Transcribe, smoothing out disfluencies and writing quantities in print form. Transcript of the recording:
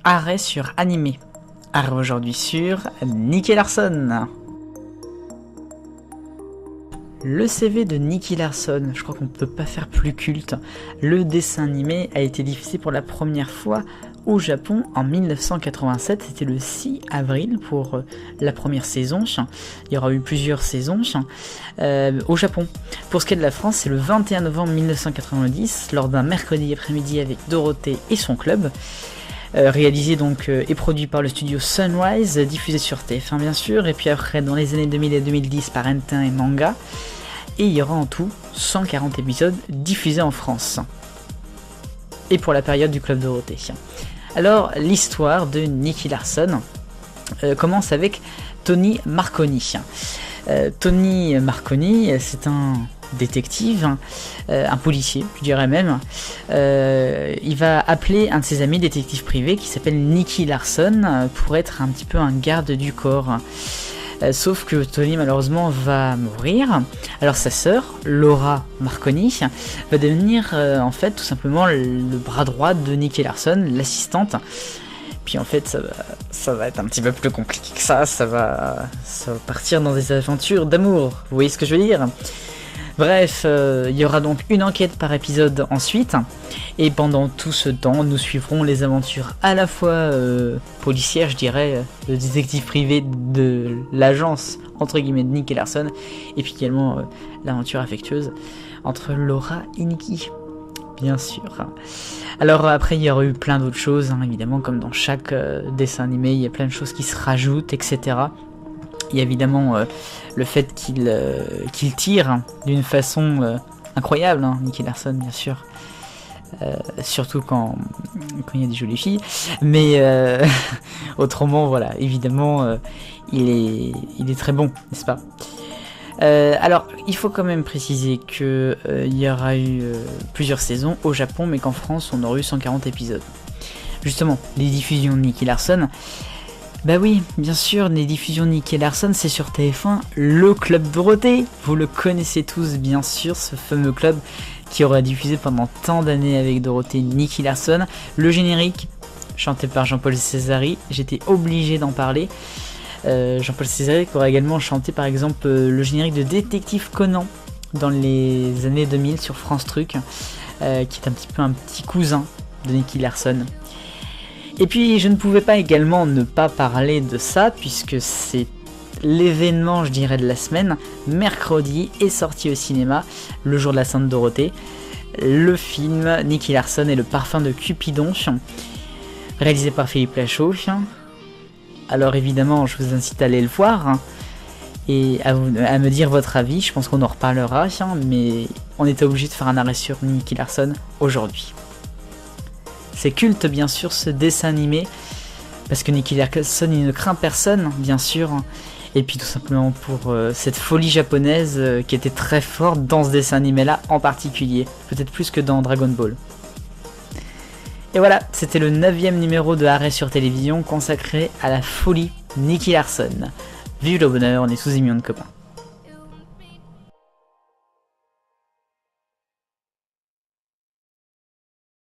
Arrêt sur animé. Arrêt aujourd'hui sur Nicky Larson. Le CV de Nicky Larson, je crois qu'on ne peut pas faire plus culte. Le dessin animé a été diffusé pour la première fois au Japon en 1987, c'était le 6 avril pour la première saison. Il y aura eu plusieurs saisons au Japon. Pour ce qui est de la France, c'est le 21 novembre 1990, lors d'un mercredi après-midi avec Dorothée et son club. Réalisé donc et produit par le studio Sunrise, diffusé sur TF1 bien sûr, et puis après dans les années 2000 et 2010 par N1 et Manga. Et il y aura en tout 140 épisodes diffusés en France. Et pour la période du Club Dorothée. Alors, l'histoire de Nicky Larson commence avec Tony Marconi. Tony Marconi, c'est un détective, un policier, je dirais même. Il va appeler un de ses amis détective privé qui s'appelle Nicky Larson pour être un petit peu un garde du corps. Sauf que Tony malheureusement va mourir. Alors sa sœur, Laura Marconi, va devenir en fait tout simplement le bras droit de Nicky Larson, l'assistante. Puis en fait ça va être un petit peu plus compliqué que ça va partir dans des aventures d'amour. Vous voyez ce que je veux dire ? Bref, il y aura donc une enquête par épisode ensuite, et pendant tout ce temps, nous suivrons les aventures à la fois policières, je dirais, le détective privé de l'agence, entre guillemets, de Nicky Larson, et puis également l'aventure affectueuse entre Laura et Nicky, bien sûr. Alors après, il y aura eu plein d'autres choses, hein, évidemment, comme dans chaque dessin animé, il y a plein de choses qui se rajoutent, etc. Il y a évidemment le fait qu'il tire d'une façon incroyable, hein, Nicky Larson bien sûr, surtout quand il y a des jolies filles, mais autrement voilà, évidemment il est très bon, n'est-ce pas ? Alors il faut quand même préciser que il y aura eu plusieurs saisons au Japon, mais qu'en France on aura eu 140 épisodes. Justement, les diffusions de Nicky Larson. Bah oui, bien sûr, les diffusions de Nicky Larson, c'est sur TF1, le Club Dorothée. Vous le connaissez tous, bien sûr, ce fameux club qui aura diffusé pendant tant d'années avec Dorothée, Nicky Larson. Le générique, chanté par Jean-Paul Césari, j'étais obligé d'en parler. Jean-Paul Césari qui aura également chanté par exemple le générique de Détective Conan dans les années 2000 sur France Truc, qui est un petit peu un petit cousin de Nicky Larson. Et puis je ne pouvais pas également ne pas parler de ça, puisque c'est l'événement, je dirais, de la semaine. Mercredi est sorti au cinéma, le jour de la Sainte Dorothée, le film Nicky Larson et le parfum de Cupidon, réalisé par Philippe Lachaud. Alors évidemment, je vous incite à aller le voir, et à me dire votre avis. Je pense qu'on en reparlera, mais on était obligé de faire un arrêt sur Nicky Larson aujourd'hui. C'est culte bien sûr ce dessin animé, parce que Nicky Larson il ne craint personne bien sûr, et puis tout simplement pour cette folie japonaise qui était très forte dans ce dessin animé là en particulier, peut-être plus que dans Dragon Ball. Et voilà, c'était le 9e numéro de Arrêt sur télévision consacré à la folie Nicky Larson. Vive le bonheur, on est sous millions de copains.